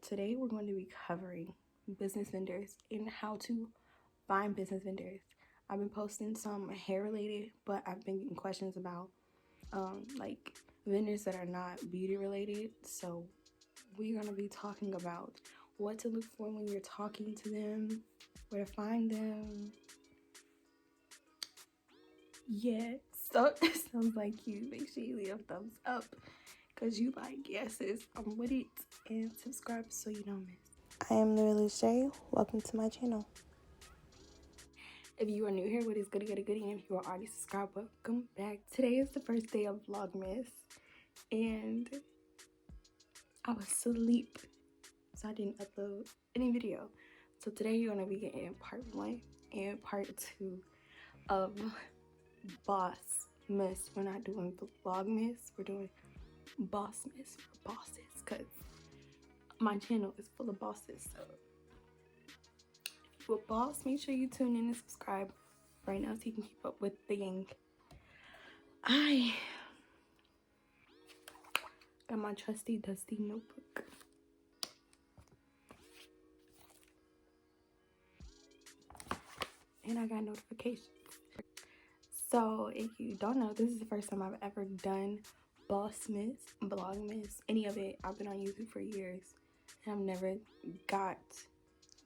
Today we're going to be covering business vendors and how to find business vendors. I've been posting some hair related, but I've been getting questions about like vendors that are not beauty related. So we're going to be talking about what to look for when you're talking to them, where to find them. Yeah, so it sounds like you. Make sure you leave a thumbs up because you like, yes, sis, I'm with it. And subscribe so you don't miss. I am Literally Shay. Welcome to my channel. If you are new here, what is goody? And if you are already subscribed, welcome back. Today is the first day of Vlogmas, and I was asleep, so I didn't upload any video. So today you're gonna be getting part 1 and part 2 of Bossmas. We're not doing Vlogmas, we're doing Bossmas for bosses, because my channel is full of bosses. So if you're a boss, make sure you tune in and subscribe right now so you can keep up with the gang. I got my trusty dusty notebook. And I got notifications. So if you don't know, this is the first time I've ever done Bossmas, Vlogmas, any of it. I've been on YouTube for years and I've never got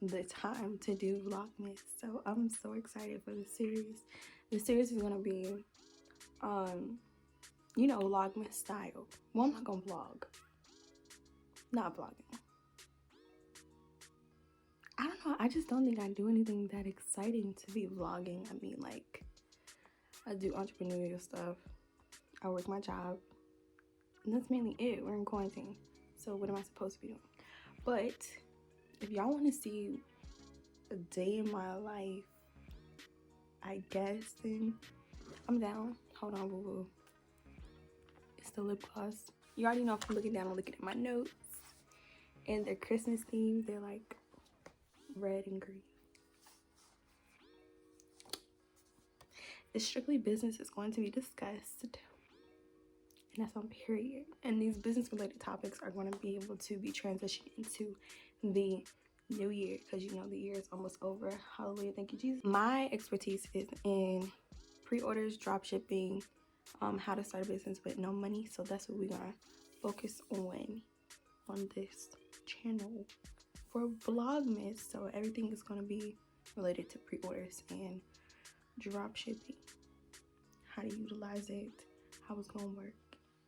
the time to do Vlogmas. So I'm so excited for this series. The series is gonna be Vlogmas style. Well, I'm not gonna vlog. Not vlogging. I don't know, I just don't think I do anything that exciting to be vlogging. I mean, like, I do entrepreneurial stuff, I work my job, and that's mainly it. We're in quarantine, so what am I supposed to be doing? But if y'all want to see a day in my life, I guess, then I'm down. Hold on, boo boo. It's the lip gloss. You already know if I'm looking down and looking at my notes. And they're Christmas themed. They're like red and green. It's strictly business is going to be discussed. And that's on period. And these business related topics are going to be able to be transitioned into the new year, because you know the year is almost over. Hallelujah, thank you Jesus. My expertise is in pre-orders, drop shipping, how to start a business with no money. So that's what we're gonna focus on this channel for Vlogmas. So everything is gonna be related to pre-orders and drop shipping, how to utilize it, how it's gonna work,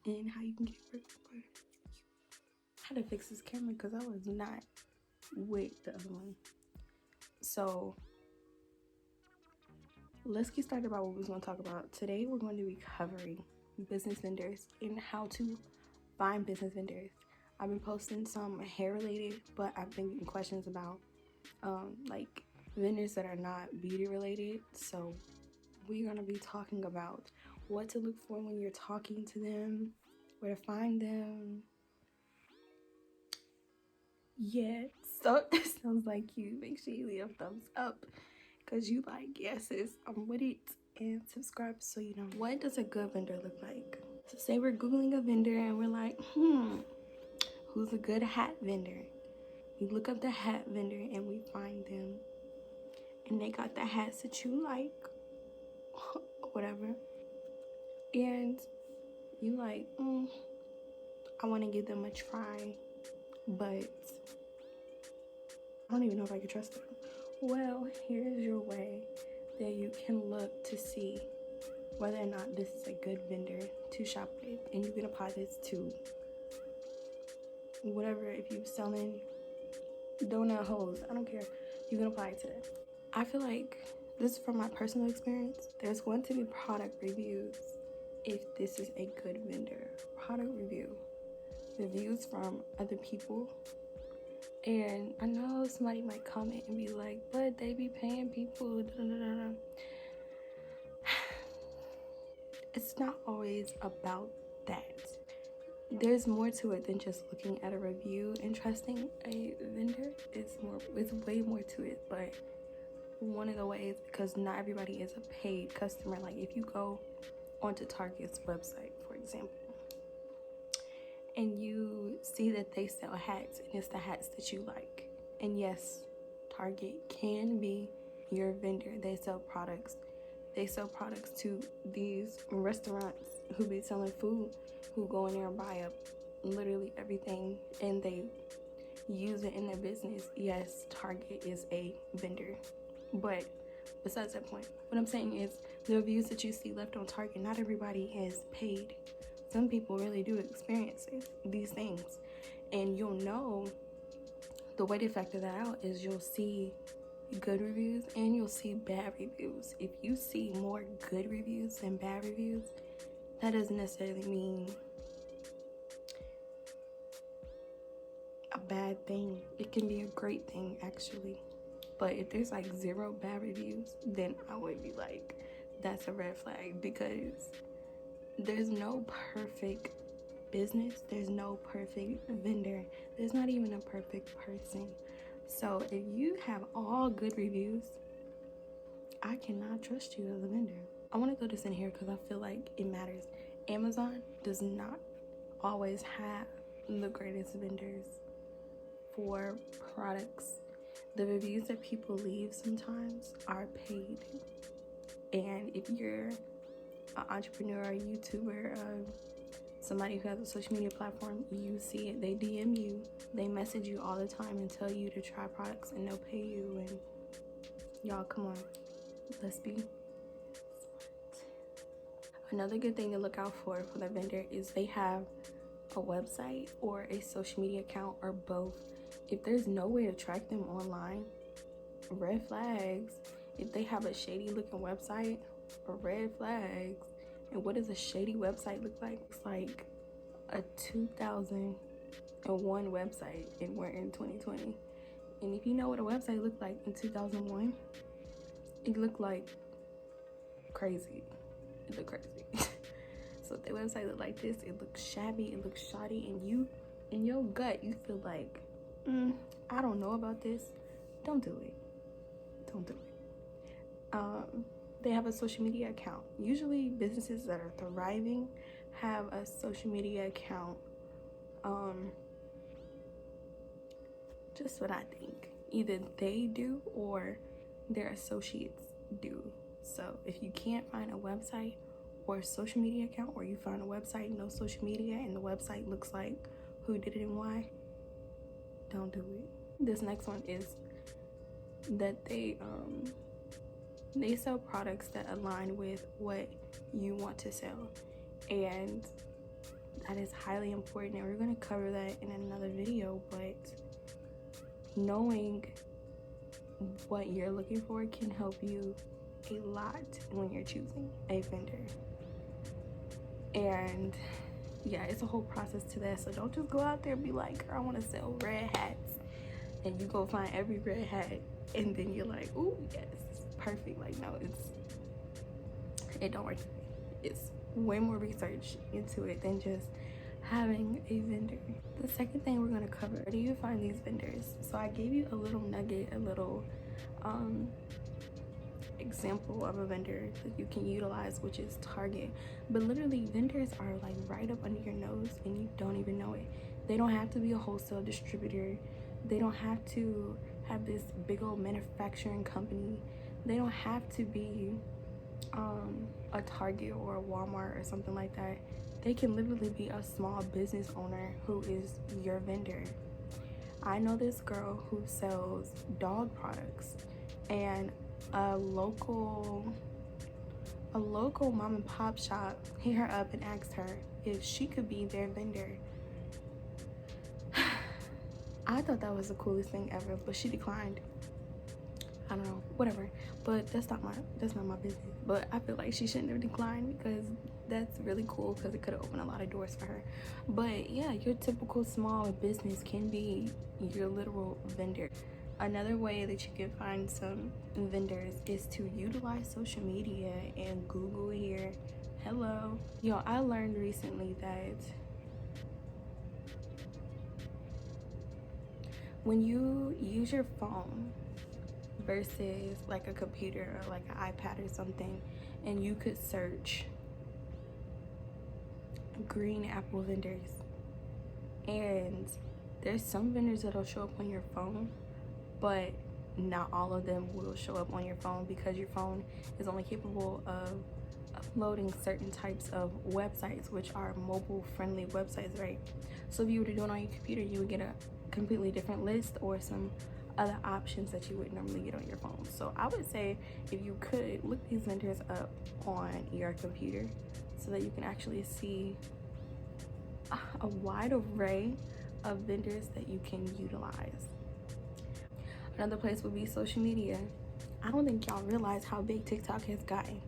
and how you can get it for you. I had to fix this camera because I was not with the other one. So let's get started about what we're going to talk about. Today we're going to be covering business vendors and how to find business vendors. I've been posting some hair related, but I've been getting questions about like vendors that are not beauty related. So we're going to be talking about what to look for when you're talking to them, where to find them. Yeah, so it sounds like you. Make sure you leave a thumbs up because you like, yes, sis, I'm with it. And subscribe so you know. What does a good vendor look like? So say we're Googling a vendor and we're like, who's a good hat vendor? We look up the hat vendor and we find them. And they got the hats that you like, whatever. And you like, I want to give them a try, but I don't even know if I can trust them. Well, here's your way that you can look to see whether or not this is a good vendor to shop with. And you can apply this to whatever. If you're selling donut holes, I don't care. You can apply it to that. I feel like, this is from my personal experience, there's going to be product reviews if this is a good vendor. Product reviews from other people. And I know somebody might comment and be like, but they be paying people, da, da, da, da. It's not always about that. There's more to it than just looking at a review and trusting a vendor. It's way more to it. But one of the ways, because not everybody is a paid customer, like if you go onto Target's website, for example, and you see that they sell hats and it's the hats that you like. And yes, Target can be your vendor. They sell products. They sell products to these restaurants who be selling food, who go in there and buy up literally everything and they use it in their business. Yes, Target is a vendor. But besides that point, what I'm saying is the reviews that you see left on Target, not everybody is paid. Some people really do experience these things. And you'll know the way to factor that out is you'll see good reviews and you'll see bad reviews. If you see more good reviews than bad reviews, that doesn't necessarily mean a bad thing. It can be a great thing, actually. But if there's like 0 bad reviews, then I would be like, that's a red flag, because there's no perfect business. There's no perfect vendor. There's not even a perfect person. So if you have all good reviews, I cannot trust you as a vendor. I want to throw this in here because I feel like it matters. Amazon does not always have the greatest vendors for products. The reviews that people leave sometimes are paid. And if you're an entrepreneur, a YouTuber, somebody who has a social media platform, you see it. They DM you, they message you all the time and tell you to try products and they'll pay you. And y'all, come on, let's be smart. Another good thing to look out for the vendor is they have a website or a social media account or both. If there's no way to track them online, red flags. If they have a shady looking website, red flags. And what does a shady website look like? It's like a 2001 website and we're in 2020. And if you know what a website looked like in 2001, it looked like crazy. It looked crazy. So if the website looked like this, it looks shabby, it looks shoddy, and you, in your gut, you feel like, I don't know about this. Don't do it. Don't do it. They have a social media account. Usually businesses that are thriving have a social media account. Just what I think. Either they do or their associates do. So if you can't find a website or a social media account, or you find a website, no social media, and the website looks like who did it and why, don't do it. This next one is that they sell products that align with what you want to sell, and that is highly important, and we're going to cover that in another video. But knowing what you're looking for can help you a lot when you're choosing a vendor. And yeah, it's a whole process to that. So don't just go out there and be like, I want to sell red hats, and you go find every red hat and then you're like, ooh, yes, perfect. Like, no, it don't work. It's way more research into it than just having a vendor. The second thing we're going to cover, where do you find these vendors? So I gave you a little nugget, a little example of a vendor that you can utilize, which is Target. But literally, vendors are like right up under your nose and you don't even know it. They don't have to be a wholesale distributor. They don't have to have this big old manufacturing company. They don't have to be a Target or a Walmart or something like that. They can literally be a small business owner who is your vendor. I know this girl who sells dog products, and a local mom and pop shop hit her up and asked her if she could be their vendor. I thought that was the coolest thing ever, but she declined. I don't know, whatever. But that's not my business. But I feel like she shouldn't have declined, because that's really cool, because it could have opened a lot of doors for her. But yeah, your typical small business can be your literal vendor. Another way that you can find some vendors is to utilize social media and Google here. Hello. Yo, I learned recently that when you use your phone versus like a computer or like an iPad or something, and you could search green apple vendors, And there's some vendors that'll show up on your phone, but not all of them will show up on your phone, because your phone is only capable of uploading certain types of websites, which are mobile friendly websites, right? So if you were to do it on your computer, you would get a completely different list or some other options that you would normally get on your phone. So I would say, if you could, look these vendors up on your computer so that you can actually see a wide array of vendors that you can utilize. Another place would be social media. I don't think y'all realize how big TikTok has gotten.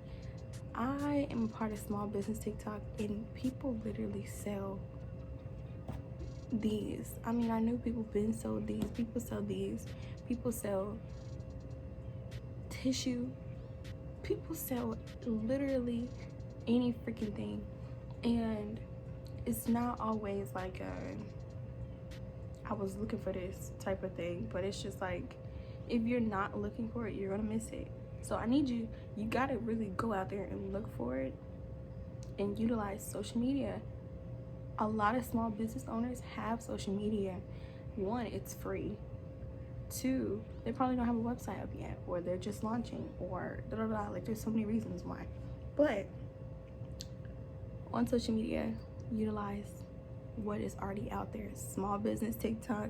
I am a part of small business TikTok, and people literally sell these. I mean, I know people been sold these. People sell these. People sell tissue. People sell literally any freaking thing. And it's not always like I was looking for this type of thing, but it's just like, if you're not looking for it, you're gonna miss it. So I need you gotta really go out there and look for it and utilize social media. A lot of small business owners have social media. One, it's free. Two, they probably don't have a website up yet, or they're just launching, or like, there's so many reasons why. But on social media, utilize what is already out there. Small business TikTok,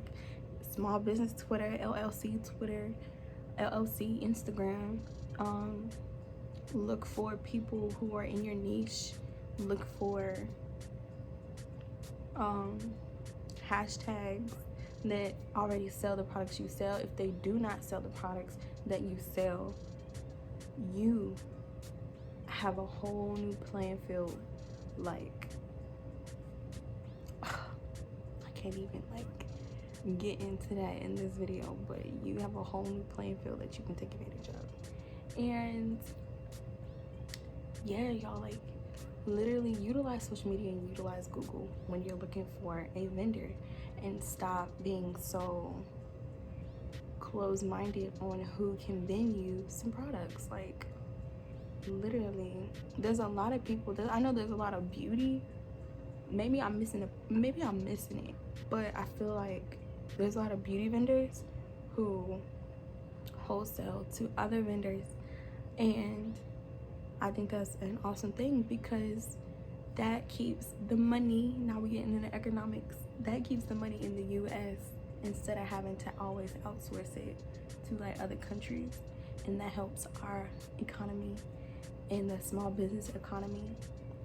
small business Twitter, LLC Twitter, LLC Instagram. Look for people who are in your niche. Look for hashtags that already sell the products you sell. If they do not sell the products that you sell, you have a whole new playing field. Like, I can't even like get into that in this video, but you have a whole new playing field that you can take advantage of. And yeah, y'all, like, literally utilize social media and utilize Google when you're looking for a vendor, and stop being so closed-minded on who can vend you some products. Like, literally, there's a lot of people I know there's a lot of beauty. Maybe I'm missing it, but I feel like there's a lot of beauty vendors who wholesale to other vendors, and I think that's an awesome thing, because that keeps the money, now we're getting into economics, that keeps the money in the US instead of having to always outsource it to like other countries. And that helps our economy and the small business economy.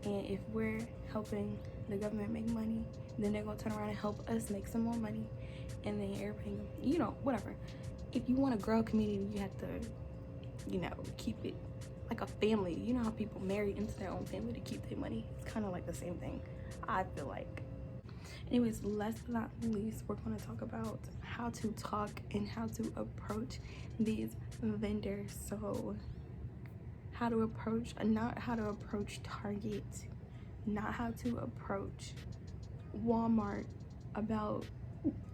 And if we're helping the government make money, then they're gonna turn around and help us make some more money, and then everything, you know, whatever. If you want to grow a community, you have to, you know, keep it like a family. You know how people marry into their own family to keep their money? It's kind of like the same thing, I feel like. Anyways, last but not least, we're going to talk about how to talk and how to approach these vendors. So how to approach, not how to approach Target, not how to approach Walmart about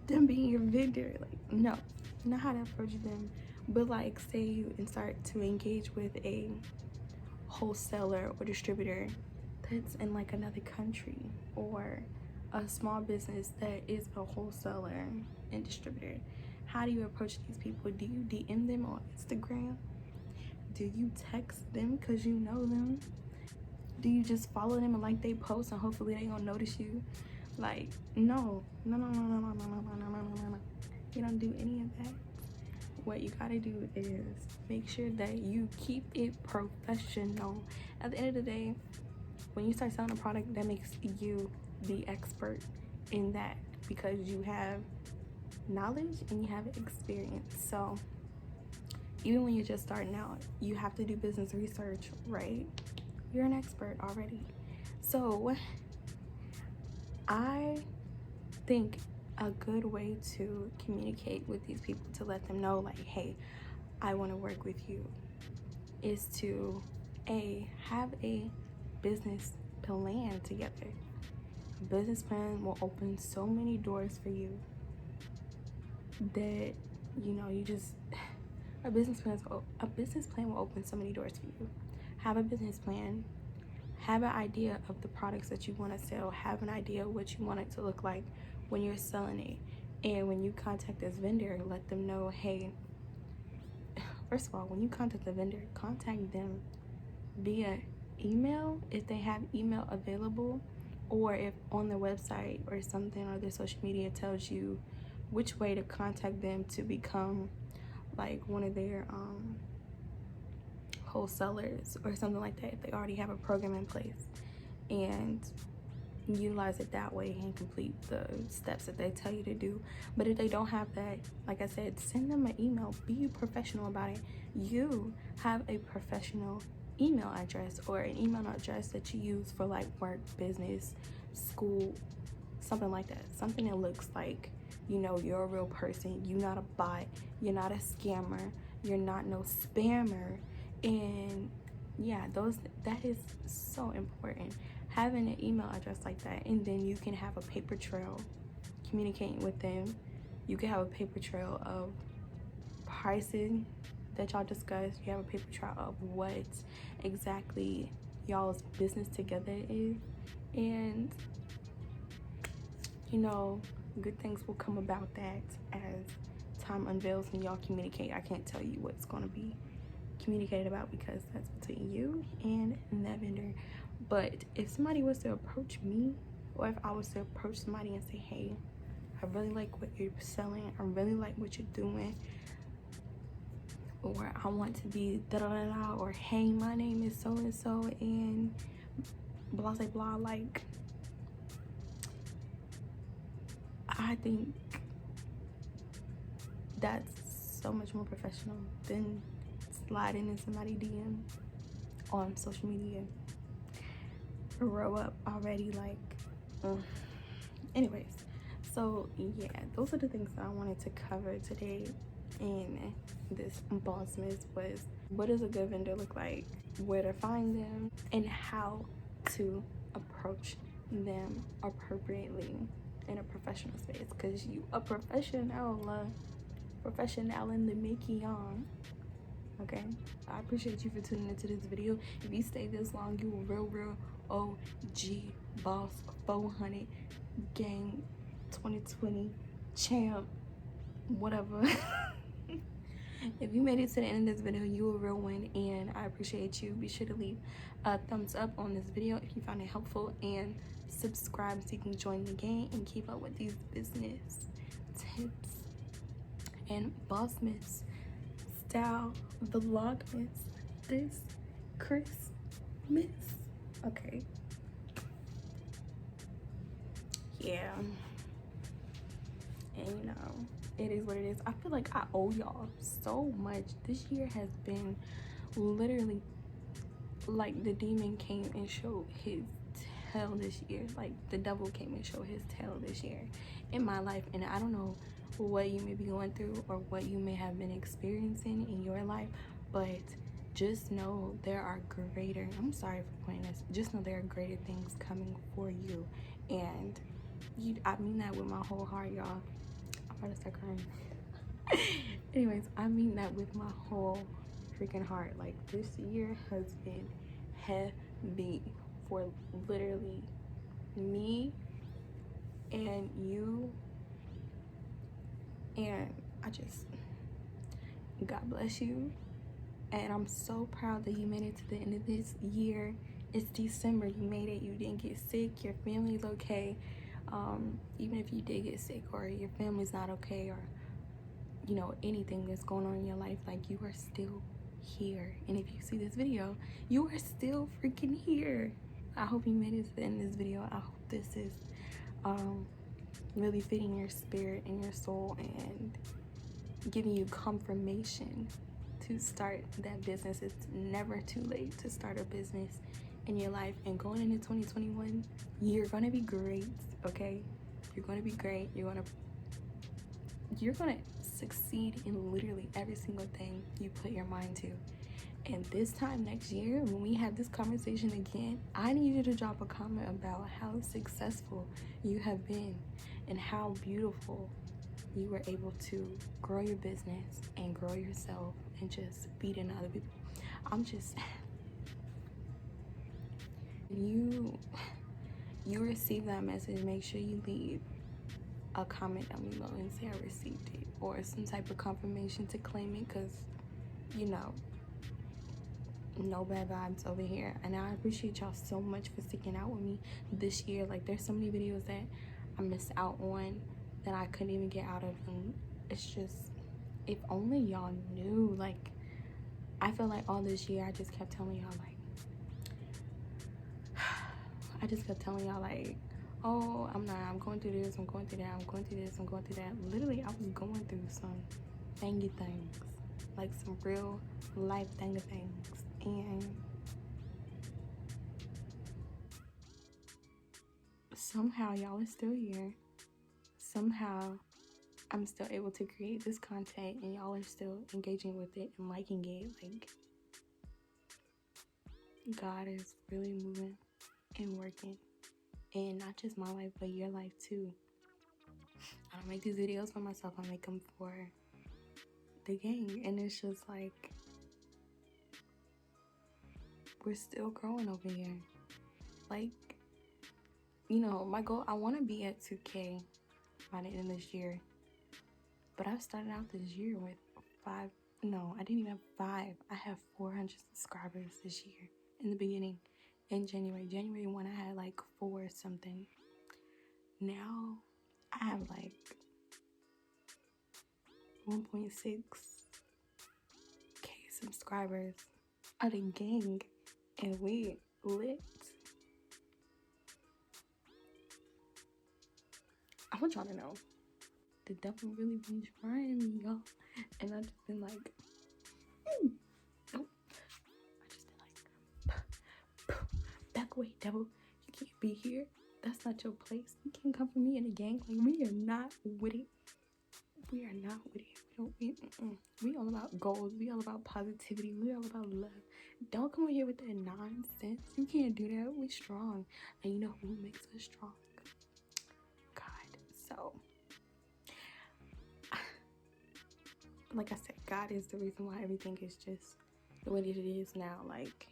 them being your vendor. Like, no, not how to approach them, but like, say you start to engage with a wholesaler or distributor that's in like another country, or a small business that is a wholesaler and distributor. How do you approach these people? Do you DM them on Instagram? Do you text them because you know them? Do you just follow them and like they post and hopefully they gonna notice you? Like, no. You don't do any of that. What you gotta do is make sure that you keep it professional. At the end of the day, when you start selling a product, that makes you the expert in that, because you have knowledge and you have experience. So even when you're just starting out, you have to do business research, right? You're an expert already. So I think a good way to communicate with these people, to let them know like, hey, I want to work with you, is to have a business plan together. A business plan will open so many doors for you that, you know, a business plan will open so many doors for you. Have a business plan. Have an idea of the products that you want to sell. Have an idea of what you want it to look like, when you're selling it. And when you contact this vendor, let them know, hey, first of all, when you contact the vendor, contact them via email if they have email available, or if on their website or something or their social media tells you which way to contact them to become like one of their wholesalers or something like that, if they already have a program in place, and utilize it that way and complete the steps that they tell you to do. But if they don't have that, like I said, send them an email. Be professional about it. You have a professional email address or an email address that you use for like work, business, school, something like that. Something that looks like, you know, you're a real person. You're not a bot. You're not a scammer. You're not no spammer. And yeah, that is so important, having an email address like that. And then you can have a paper trail communicating with them. You can have a paper trail of pricing that y'all discussed. You have a paper trail of what exactly y'all's business together is, and you know, good things will come about that as time unveils and y'all communicate. I can't tell you what's going to be communicated about because that's between you and that vendor. But if somebody was to approach me, or if I was to approach somebody and say, hey, I really like what you're selling, I really like what you're doing, or I want to be da da da da, or hey, my name is so and so and blah blah blah, like, I think that's so much more professional than sliding in somebody's DM on social media. Row up already, like, anyways. So yeah, those are the things that I wanted to cover today in this Bossmas. Was what does a good vendor look like, where to find them, and how to approach them appropriately in a professional space, because you a professional in the making. Okay, I appreciate you for tuning into this video. If you stay this long, you a real OG boss 400 gang 2020 champ, whatever. If you made it to the end of this video, you a real one, and I appreciate you. Be sure to leave a thumbs up on this video if you found it helpful, and subscribe so you can join the gang and keep up with these business tips and Bossmas style vlogmas this Christmas. Okay, yeah, and you know, it is what it is. I feel like I owe y'all so much. This year has been literally like the demon came and showed his tail this year. Like the devil came and showed his tail this year in my life, and I don't know what you may be going through or what you may have been experiencing in your life, but just know there are greater, I'm sorry for pointing this, just know there are greater things coming for you. And I mean that with my whole heart, y'all. I'm about to start crying. Anyways, I mean that with my whole freaking heart. Like, this year has been heavy for literally me and you, and I just, God bless you. And I'm so proud that you made it to the end of this year. It's December, you made it, you didn't get sick, your family's okay. Even if you did get sick or your family's not okay, or you know, anything that's going on in your life, like, you are still here. And if you see this video, you are still freaking here. I hope you made it to the end of this video. I hope this is really fitting your spirit and your soul and giving you confirmation to start that business. It's never too late to start a business in your life. And going into 2021, you're gonna be great, okay? You're gonna be great. You're gonna succeed in literally every single thing you put your mind to. And this time next year, when we have this conversation again, I need you to drop a comment about how successful you have been and how beautiful you were able to grow your business and grow yourself and just feed in other people. I'm just, you receive that message, make sure you leave a comment down below and say I received it, or some type of confirmation to claim it, because, you know, no bad vibes over here. And I appreciate y'all so much for sticking out with me this year. Like, there's so many videos that I missed out on that I couldn't even get out of, and it's just, if only y'all knew. Like, I feel like all this year I just kept telling y'all, like, oh, I'm going through this, I'm going through that, I'm going through this, I'm going through that. Literally, I was going through some thingy things, like some real life thingy things, and somehow y'all are still here. Somehow I'm still able to create this content, and y'all are still engaging with it and liking it. Like, God is really moving and working, and not just my life, but your life too. I don't make these videos for myself, I make them for the gang, and it's just like, we're still growing over here. Like, you know, my goal, I want to be at 2K by the end of this year, but I started out this year with I didn't even have 5. I have 400 subscribers this year in the beginning. In January 1, I had like 4 something. Now I have like 1.6K subscribers of the gang, and we lit. I want y'all to know, the devil really been trying me, y'all, and I just been like, nope. I just been like, back away, devil. You can't be here. That's not your place. You can't come for me in a gang. Like, we are not with it. We are not with it. We all about goals. We all about positivity. We all about love. Don't come here with that nonsense. You can't do that. We're strong. And you know who makes us strong? God. So, like I said, God is the reason why everything is just the way that it is now. Like,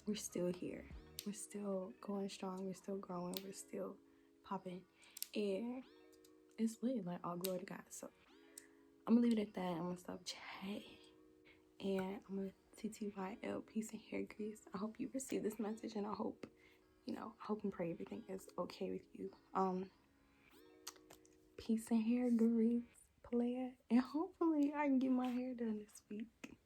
we're still here. We're still going strong. We're still growing. We're still popping. And it's lit. Like, all glory to God. So, I'm gonna leave it at that. I'm gonna stop chatting. And I'm gonna TTYL, peace and hair grease. I hope you receive this message, and I hope, I hope and pray everything is okay with you. Peace and hair grease, player. And hopefully I can get my hair done this week.